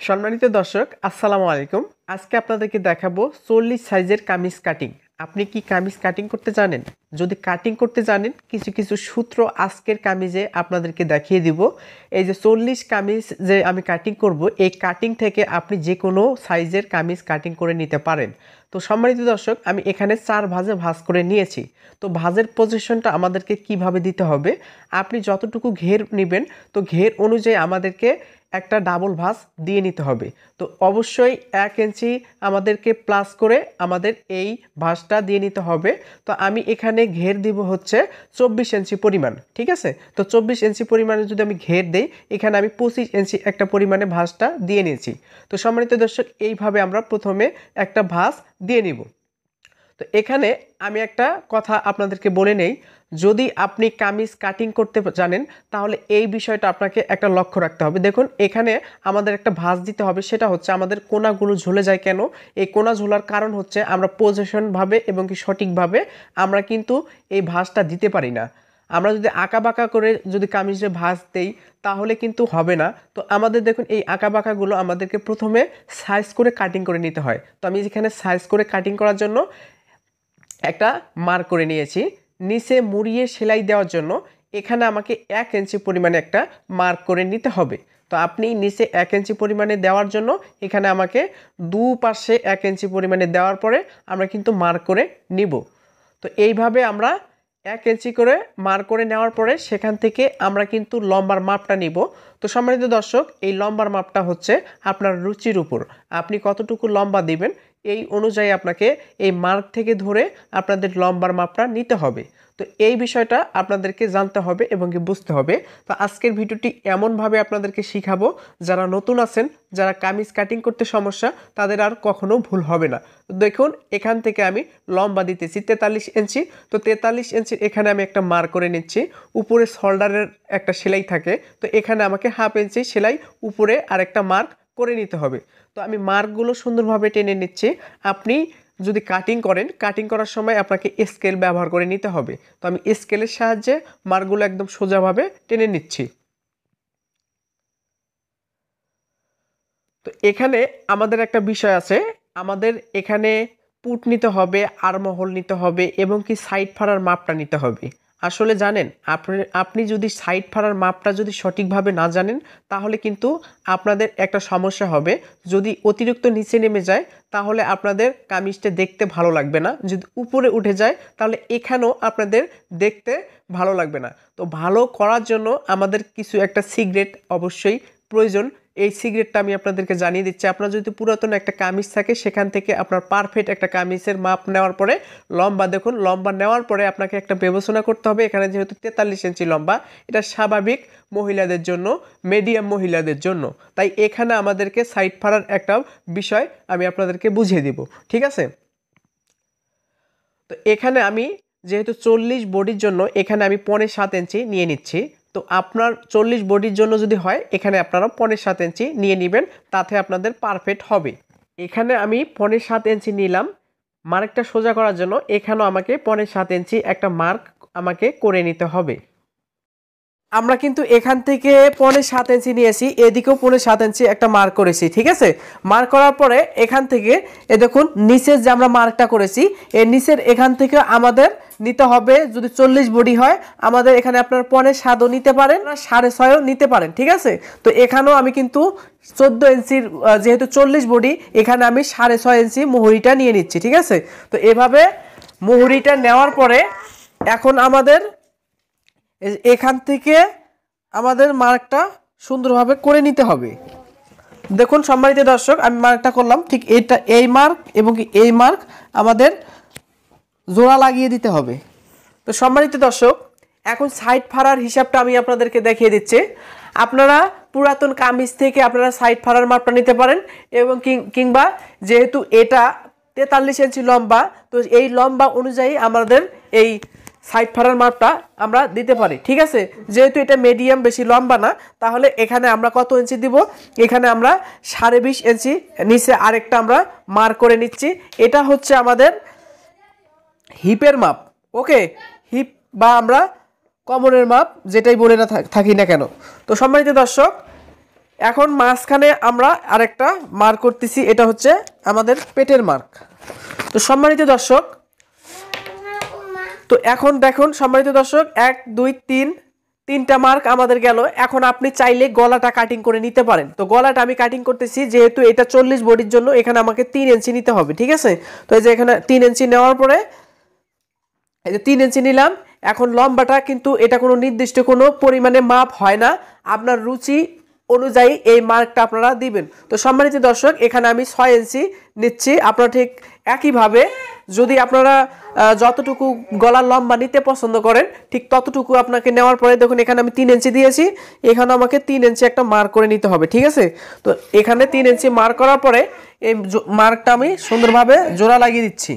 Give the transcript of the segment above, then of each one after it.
সম্মানিত দর্শক আসসালামু আলাইকুম। আজকে আপনাদেরকে দেখাবো 40 সাইজের কামিজ কাটিং। আপনি কি কামিজ কাটিং করতে জানেন? যদি কাটিং করতে জানেন কিছু কিছু সূত্র আজকের কামিজে আপনাদেরকে দেখিয়ে দিব। এই যে 40 কামিজ যে আমি কাটিং করব, এই কাটিং থেকে আপনি যে কোনো সাইজের কামিজ কাটিং করে নিতে পারেন। তো সম্মানিত দর্শক, আমি এখানে 4 ভাঁজে ভাঁজ করে নিয়েছি। তো ভাঁজের পজিশনটা আমাদেরকে কিভাবে দিতে হবে, আপনি যতটুকু ঘের নেবেন তো ঘের অনুযায়ী আমাদেরকে একটা ডাবল ভাঁজ দিয়ে নিতে হবে। তো অবশ্যই 1 ইঞ্চি আমাদেরকে প্লাস করে আমাদের এই ভাঁজটা দিয়ে নিতে হবে। তো আমি এখানে ঘের দিব হচ্ছে 24 ইঞ্চি পরিমাণ, ঠিক আছে। তো 24 ইঞ্চি পরিমাণে যদি আমি ঘের দেই, এখানে আমি 25 ইঞ্চি একটা পরিমাণে ভাঁজটা দিয়ে নিয়েছি। তো সম্মানিত দর্শক, এইভাবে আমরা প্রথমে একটা ভাঁজ দিয়ে নিব। তো এখানে আমি একটা কথা আপনাদেরকে বলে নেই, যদি আপনি কামিজ কাটিং করতে জানেন তাহলে এই বিষয়টা আপনাকে একটা লক্ষ্য রাখতে হবে। দেখুন এখানে আমাদের একটা ভাঁজ দিতে হবে, সেটা হচ্ছে আমাদের কোনাগুলো ঝুলে যায় কেন? এই কোনা ঝোলার কারণ হচ্ছে আমরা পজিশনভাবে এবং কি সঠিকভাবে আমরা কিন্তু এই ভাঁজটা দিতে পারি না। আমরা যদি আঁকা বাঁকা করে যদি কামিজে ভাঁজ দেই তাহলে কিন্তু হবে না। তো আমাদের দেখুন এই আঁকা বাঁকাগুলো আমাদেরকে প্রথমে সাইজ করে কাটিং করে নিতে হয়। তো আমি এখানে সাইজ করে কাটিং করার জন্য একটা মার্ক করে নিয়েছি। নিচে মুড়িয়ে সেলাই দেওয়ার জন্য এখানে আমাকে 1 ইঞ্চি পরিমাণে একটা মার্ক করে নিতে হবে। তো আপনি নিচে 1 ইঞ্চি পরিমাণে দেওয়ার জন্য এখানে আমাকে দুপাশে 1 ইঞ্চি পরিমাণে দেওয়ার পরে আমরা কিন্তু মার্ক করে নিব। তো এইভাবে আমরা 1 ইঞ্চি করে মার্ক করে নেওয়ার পরে সেখান থেকে আমরা কিন্তু লম্বার মাপটা নিব। তো সম্মানিত দর্শক, এই লম্বার মাপটা হচ্ছে আপনার রুচির উপর, আপনি কতটুকু লম্বা দিবেন এই অনুযায়ী আপনাকে এই মার্ক থেকে ধরে আপনাদের লম্বার মাপটা নিতে হবে। তো এই বিষয়টা আপনাদেরকে জানতে হবে এবং কি বুঝতে হবে। তো আজকের ভিডিওটি এমনভাবে আপনাদেরকে শিখাবো, যারা নতুন আছেন, যারা কামিজ কাটিং করতে সমস্যা, তাদের আর কখনো ভুল হবে না। দেখুন এখান থেকে আমি লম্বা দিতেছি 43 ইঞ্চি। তো 43 ইঞ্চির এখানে আমি একটা মার্ক করে নিচ্ছি। উপরে শোল্ডারের একটা সেলাই থাকে, তো এখানে আমাকে হাফ ইঞ্চি সেলাই উপরে আরেকটা মার্ক করে নিতে হবে। তো আমি মার্কগুলো সুন্দরভাবে টেনে নিচ্ছি। আপনি যদি কাটিং করেন, কাটিং করার সময় আপনাকে স্কেল ব্যবহার করে নিতে হবে। তো আমি স্কেলের সাহায্যে মার্কগুলো একদম সোজাভাবে টেনে নিচ্ছি। তো এখানে আমাদের একটা বিষয় আছে, আমাদের এখানে পুট নিতে হবে, আরমহল নিতে হবে এবং কি সাইড ফাড়ার মাপটা নিতে হবে। আসলে জানেন, আপনি যদি সাইড ফাড়ার মাপটা যদি সঠিকভাবে না জানেন তাহলে কিন্তু আপনাদের একটা সমস্যা হবে। যদি অতিরিক্ত নিচে নেমে যায় তাহলে আপনাদের কামিজটা দেখতে ভালো লাগবে না। যদি উপরে উঠে যায় তাহলে এখানেও আপনাদের দেখতে ভালো লাগবে না। তো ভালো করার জন্য আমাদের কিছু একটা সিক্রেট অবশ্যই প্রয়োজন। এই সিক্রেটটা আমি আপনাদেরকে জানিয়ে দিচ্ছি। আপনার যদি পুরাতন একটা কামিজ থাকে, সেখান থেকে আপনার পারফেক্ট একটা কামিজের মাপ নেওয়ার পরে লম্বা দেখুন, লম্বা নেওয়ার পরে আপনাকে একটা বিবেচনা করতে হবে। এখানে যেহেতু 43 ইঞ্চি লম্বা, এটা স্বাভাবিক মহিলাদের জন্য, মিডিয়াম মহিলাদের জন্য, তাই এখানে আমাদেরকে সাইড ফাড়ার একটা বিষয় আমি আপনাদেরকে বুঝিয়ে দিব, ঠিক আছে। তো এখানে আমি যেহেতু 40 বডির জন্য এখানে আমি 7.5 ইঞ্চি নিয়ে নিচ্ছি। তো আপনার 40 বডির জন্য যদি হয় এখানে আপনারা 7.5 ইঞ্চি নিয়ে নেবেন, তাতে আপনাদের পারফেক্ট হবে। এখানে আমি 7.5 ইঞ্চি নিলাম। মার্কটা সোজা করার জন্য এখানেও আমাকে 7.5 ইঞ্চি একটা মার্ক আমাকে করে নিতে হবে। আমরা কিন্তু এখান থেকে 7.5 ইঞ্চি নিয়েছি, এদিকেও 7.5 ইঞ্চি একটা মার্ক করেছি, ঠিক আছে। মার্ক করার পরে এখান থেকে এ দেখুন নিচের যে আমরা মার্কটা করেছি, এই নিচের এখান থেকে আমাদের নিতে হবে, যদি 40 বডি হয় আমাদের এখানে আপনার 7.5 নিতে পারেন, 6.5 নিতে পারেন, ঠিক আছে। তো এখানেও আমি কিন্তু 14 ইঞ্চির যেহেতু 40 বডি, এখানে আমি 6.5 ইঞ্চি মুহুরিটা নিয়ে নিচ্ছি, ঠিক আছে। তো এভাবে মুহুরিটা নেওয়ার পরে এখন আমাদের এখান থেকে আমাদের মার্কটা সুন্দরভাবে করে নিতে হবে। দেখুন সম্মানিত দর্শক, আমি মার্কটা করলাম, ঠিক এটা এই মার্ক এবং এই মার্ক আমাদের জোড়া লাগিয়ে দিতে হবে। তো সম্মানিত দর্শক, এখন সাইড ফাড়ার হিসাবটা আমি আপনাদেরকে দেখিয়ে দিচ্ছি। আপনারা পুরাতন কামিজ থেকে আপনারা সাইড ফাড়ার মাপটা নিতে পারেন এবং কিংবা যেহেতু এটা 43 ইঞ্চি লম্বা, তো এই লম্বা অনুযায়ী আমাদের এই সাইড ফাড়ার মাপটা আমরা দিতে পারি, ঠিক আছে। যেহেতু এটা মিডিয়াম, বেশি লম্বা না, তাহলে এখানে আমরা কত ইঞ্চি দিব, এখানে আমরা 20.5 ইঞ্চি নিচে আরেকটা আমরা মার্ক করে নিচ্ছি। এটা হচ্ছে আমাদের হিপের মাপ, ওকে। হিপ বা আমরা কমরের মাপ যেটাই বলে না থাকি না কেন। তো সম্মানিত দর্শক, এখন মাঝখানে আমরা আরেকটা মার্ক করতেছি, এটা হচ্ছে আমাদের পেটের মার্ক। তো সম্মানিত দর্শক, তো এখন দেখুন সম্মানিত দর্শক, 1 2 3 তিনটা মার্ক আমাদের গেল। এখন আপনি চাইলে গলাটা কাটিং করে নিতে পারেন। তো গলাটা আমি কাটিং করতেছি, যেহেতু এটা 40 বডির জন্য এখানে আমাকে 3 ইঞ্চি নিতে হবে, ঠিক আছে। তো এই যে এখানে 3 ইঞ্চি নেওয়ার পরে এই যে 3 ইঞ্চি নিলাম। এখন লম্বাটা কিন্তু এটা কোনো নির্দিষ্ট কোনো পরিমাণে মাপ হয় না, আপনার রুচি অনুযায়ী এই মার্কটা আপনারা দিবেন। তো সম্মানিত দর্শক, এখানে আমি 6 ইঞ্চি নিচ্ছি। আপনারা ঠিক একইভাবে যদি আপনারা যতটুকু গলার লম্বা নিতে পছন্দ করেন ঠিক ততটুকু আপনাকে নেওয়ার পরে দেখুন এখানে আমি 3 ইঞ্চি দিয়েছি, এখানে আমাকে 3 ইঞ্চি একটা মার্ক করে নিতে হবে, ঠিক আছে। তো এখানে 3 ইঞ্চি মার্ক করার পরে এই মার্কটা আমি সুন্দরভাবে জোড়া লাগিয়ে দিচ্ছি।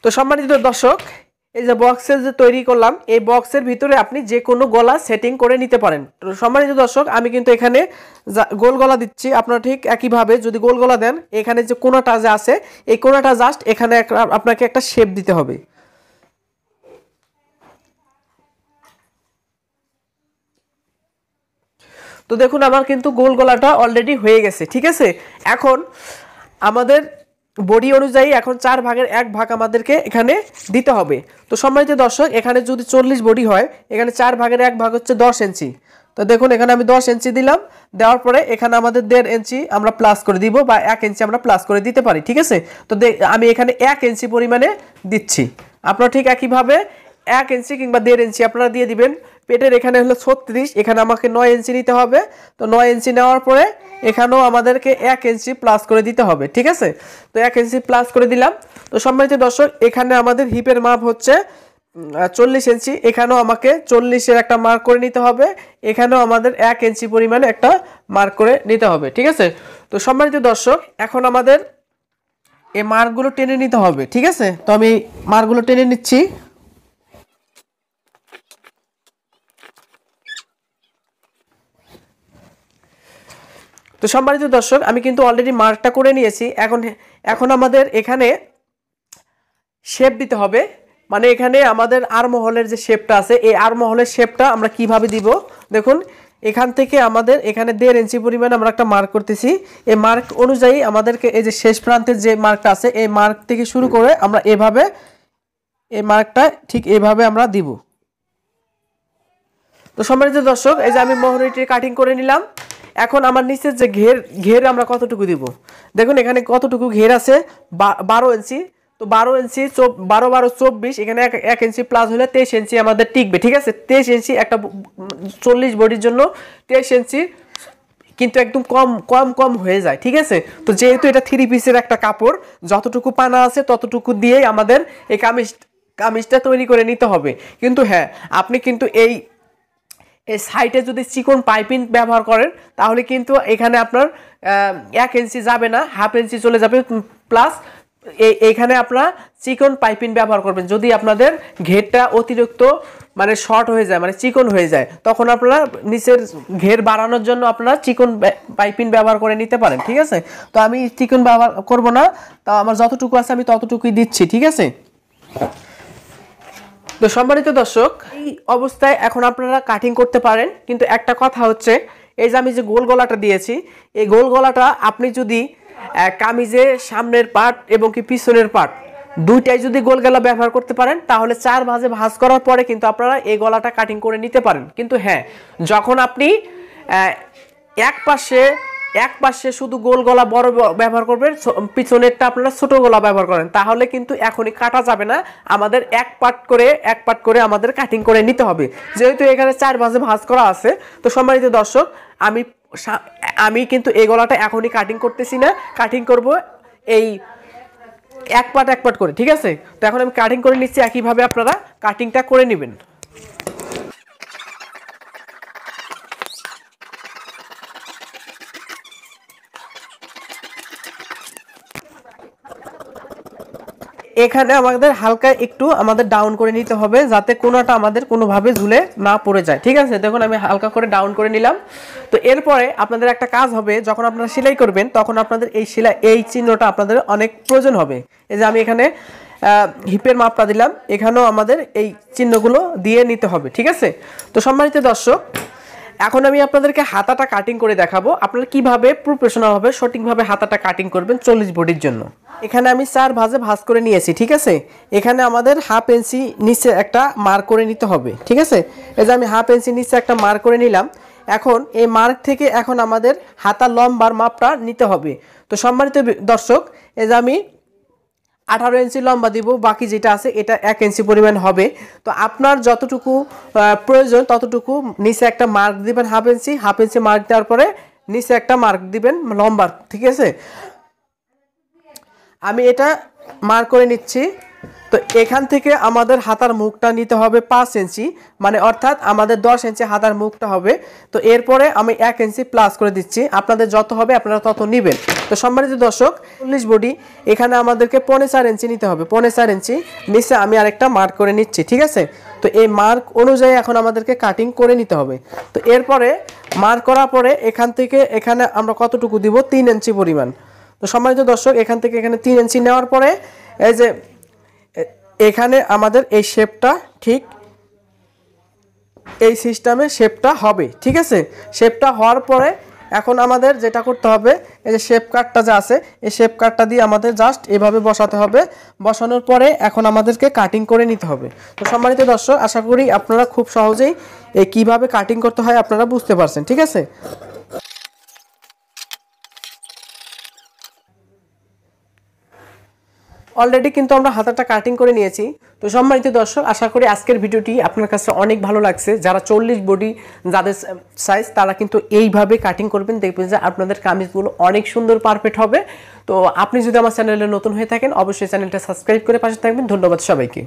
তো সম্মানিত দর্শক, এই যে বক্সের যে তৈরি করলাম, এই বক্সের ভিতরে আপনি যে কোনো গলা সেটিং করে নিতে পারেন। তো সম্মানিত দর্শক, আমি কিন্তু এখানে গোল গলা দিচ্ছি। আপনারা ঠিক একইভাবে যদি গোল গলা দেন, এখানে যে কোনাটা যে আছে এই কোনাটা জাস্ট এখানে আপনাকে একটা শেপ দিতে হবে। তো দেখুন আমার কিন্তু গোল গলাটা অলরেডি হয়ে গেছে, ঠিক আছে। এখন আমাদের বডি অনুযায়ী এখন 4 ভাগের 1 ভাগ আমাদেরকে এখানে দিতে হবে। তো সম্মানিত দর্শক, এখানে যদি 40 বডি হয়, এখানে 4 ভাগের 1 ভাগ হচ্ছে 10 ইঞ্চি। তো দেখুন এখানে আমি 10 ইঞ্চি দিলাম, দেওয়ার পরে এখানে আমাদের 1.5 ইঞ্চি আমরা প্লাস করে দিব বা 1 ইঞ্চি আমরা প্লাস করে দিতে পারি, ঠিক আছে। তো আমি এখানে 1 ইঞ্চি পরিমাণে দিচ্ছি। আপনারা ঠিক একইভাবে 1 ইঞ্চি কিংবা 1.5 ইঞ্চি আপনারা দিয়ে দিবেন। পেটের এখানে হলো 36, এখানে আমাকে 9 ইঞ্চি নিতে হবে। তো 9 ইঞ্চি নেওয়ার পরে এখানেও আমাদেরকে 1 ইঞ্চি প্লাস করে দিতে হবে, ঠিক আছে। তো 1 ইঞ্চি প্লাস করে দিলাম। তো সম্মানিত দর্শক, এখানে আমাদের হিপের মাপ হচ্ছে 40 ইঞ্চি, এখানেও আমাকে 40-এর একটা মার্ক করে নিতে হবে। এখানেও আমাদের 1 ইঞ্চি পরিমাণে একটা মার্ক করে নিতে হবে, ঠিক আছে। তো সম্মানিত দর্শক, এখন আমাদের এই মার্কগুলো টেনে নিতে হবে, ঠিক আছে। তো আমি মার্কগুলো টেনে নিচ্ছি। তো সম্মানিত দর্শক, আমি কিন্তু অলরেডি মার্কটা করে নিয়েছি। এখন আমাদের এখানে শেপ দিতে হবে, মানে এখানে আমাদের আর্মহোলের যে শেপটা আছে, এই আর্মহোলের শেপটা আমরা কিভাবে দিব দেখুন। এখান থেকে আমাদের এখানে 1.5 ইঞ্চি পরিমাণ আমরা একটা মার্ক করতেছি। এই মার্ক অনুযায়ী আমাদেরকে এই যে শেষ প্রান্তের যে মার্কটা আছে, এই মার্ক থেকে শুরু করে আমরা এভাবে এই মার্কটা ঠিক এভাবে আমরা দিব। তো সম্মানিত দর্শক, এই যে আমি মোহরিটি কাটিং করে নিলাম। এখন আমার নিচের যে ঘের আমরা কতটুকু দিব দেখুন, এখানে কতটুকু ঘের আছে 12 ইঞ্চি। তো 12 ইঞ্চি 12 12 24, এখানে 1 ইঞ্চি প্লাস হলে 23 ইঞ্চি আমাদের টিকবে, ঠিক আছে। 23 ইঞ্চি একটা 40 বডির জন্য 23 ইঞ্চি কিন্তু একদম কম কম কম হয়ে যায়, ঠিক আছে। তো যেহেতু এটা 3 পিসের একটা কাপড়, যতটুকু পানা আছে ততটুকু দিয়েই আমাদের এই কামিজটা তৈরি করে নিতে হবে। কিন্তু হ্যাঁ, আপনি কিন্তু এই সাইডে যদি চিকন পাইপিং ব্যবহার করেন তাহলে কিন্তু এখানে আপনার 1 ইঞ্চি যাবে না, হাফ ইঞ্চি চলে যাবে। প্লাস এইখানে আপনারা চিকন পাইপিং ব্যবহার করবেন। যদি আপনাদের ঘেরটা অতিরিক্ত মানে শর্ট হয়ে যায়, মানে চিকন হয়ে যায়, তখন আপনারা নিচের ঘের বাড়ানোর জন্য আপনারা চিকন পাইপিং ব্যবহার করে নিতে পারেন, ঠিক আছে। তো আমি চিকন ব্যবহার করব না, তা আমার যতটুকু আছে আমি ততটুকুই দিচ্ছি, ঠিক আছে। তো সম্মানিত দর্শক, এই অবস্থায় এখন আপনারা কাটিং করতে পারেন। কিন্তু একটা কথা হচ্ছে, এই যে আমি যে গোল গলাটা দিয়েছি, এই গোল গলাটা আপনি যদি কামিজের সামনের পার্ট এবং কি পিছনের পার্ট দুইটাই যদি গোল গলা ব্যবহার করতে পারেন, তাহলে 4 ভাঁজে ভাঁজ করার পরে কিন্তু আপনারা এই গলাটা কাটিং করে নিতে পারেন। কিন্তু হ্যাঁ, যখন আপনি এক পাশে শুধু গোল গলা বড় ব্যবহার করবেন, পিছনেরটা আপনারা ছোট গলা ব্যবহার করেন, তাহলে কিন্তু এখনই কাটা যাবে না। আমাদের এক পার্ট করে আমাদের কাটিং করে নিতে হবে। যেহেতু এখানে 4 ভাঁজে ভাঁজ করা আছে, তো সম্মানিত দর্শক, আমি কিন্তু এই গলাটা এখনই কাটিং করতেছি না, কাটিং করব এই এক পার্ট করে, ঠিক আছে। তো এখন আমি কাটিং করে নিচ্ছি, একইভাবে আপনারা কাটিংটা করে নেবেন। এখানে আমাদের হালকা একটু আমাদের ডাউন করে নিতে হবে যাতে কোনোটা আমাদের কোনোভাবে ঝুলে না পড়ে যায়। ঠিক আছে, দেখুন আমি হালকা করে ডাউন করে নিলাম। তো এরপরে আপনাদের একটা কাজ হবে, যখন আপনারা সেলাই করবেন তখন আপনাদের এই চিহ্নটা আপনাদের অনেক প্রয়োজন হবে। এই যে আমি এখানে হিপের মাপটা দিলাম, এখানেও আমাদের এই চিহ্নগুলো দিয়ে নিতে হবে। ঠিক আছে, তো সম্মানিত দর্শক, এখন আমি আপনাদেরকে হাতাটা কাটিং করে দেখাবো আপনারা কিভাবে প্রফেশনালভাবে সঠিকভাবে হাতাটা কাটিং করবেন 40 বডির জন্য। এখানে আমি 4 ভাঁজে ভাঁজ করে নিয়েছি। ঠিক আছে, এখানে আমাদের হাফ ইঞ্চি নিচে একটা মার্ক করে নিতে হবে। ঠিক আছে, এই যে আমি হাফ ইঞ্চি নিচে একটা মার্ক করে নিলাম। এখন এই মার্ক থেকে এখন আমাদের হাতা লম্বার মাপটা নিতে হবে। তো সম্মানিত দর্শক, এই যে আমি 18 ইঞ্চি লম্বা দিব, বাকি যেটা আছে এটা 1 ইঞ্চি পরিমাণ হবে। তো আপনার যতটুকু প্রয়োজন ততটুকু নিচে একটা মার্ক দিবেন, হাফ ইঞ্চি মার্ক দেওয়ার পরে নিচে একটা মার্ক দিবেন লম্বার। ঠিক আছে, আমি এটা মার্ক করে নিচ্ছি। তো এখান থেকে আমাদের হাতার মুখটা নিতে হবে 5 ইঞ্চি, মানে অর্থাৎ আমাদের 10 ইঞ্চি হাতার মুখটা হবে। তো এরপরে আমি 1 ইঞ্চি প্লাস করে দিচ্ছি, আপনাদের যত হবে আপনারা তত নেবেন। তো সম্মানিত দর্শক, 40 বডি এখানে আমাদেরকে 4.5 ইঞ্চি নিতে হবে। 4.5 ইঞ্চি নিচে আমি আরেকটা মার্ক করে নিচ্ছি। ঠিক আছে, তো এই মার্ক অনুযায়ী এখন আমাদেরকে কাটিং করে নিতে হবে। তো এরপরে মার্ক করার পরে এখান থেকে এখানে আমরা কতটুকু দিব, 3 ইঞ্চি পরিমাণ। তো সম্মানিত দর্শক, এখান থেকে এখানে 3 ইঞ্চি নেওয়ার পরে এই যে এখানে আমাদের এই শেপটা ঠিক এই সিস্টেমে শেপটা হবে। ঠিক আছে, শেপটা হওয়ার পরে এখন আমাদের যেটা করতে হবে, এই যে শেপ কাটটা যা আছে এই শেপ কাটটা দিয়ে আমাদের জাস্ট এভাবে বসাতে হবে। বসানোর পরে এখন আমাদেরকে কাটিং করে নিতে হবে। তো সম্মানিত দর্শক, আশা করি আপনারা খুব সহজেই এই কিভাবে কাটিং করতে হয় আপনারা বুঝতে পারছেন। ঠিক আছে, অলরেডি কিন্তু আমরা হাতাটা কাটিং করে নিয়েছি। তো সম্মানিত দর্শক, আশা করি আজকের ভিডিওটি আপনার কাছে অনেক ভালো লাগছে। যারা 40 বডি যাদের সাইজ তারা কিন্তু এইভাবে কাটিং করবেন, দেখবেন যে আপনাদের কামিজগুলো অনেক সুন্দর পারফেক্ট হবে। তো আপনি যদি আমার চ্যানেলে নতুন হয়ে থাকেন অবশ্যই চ্যানেলটা সাবস্ক্রাইব করে পাশে থাকবেন। ধন্যবাদ সবাইকে।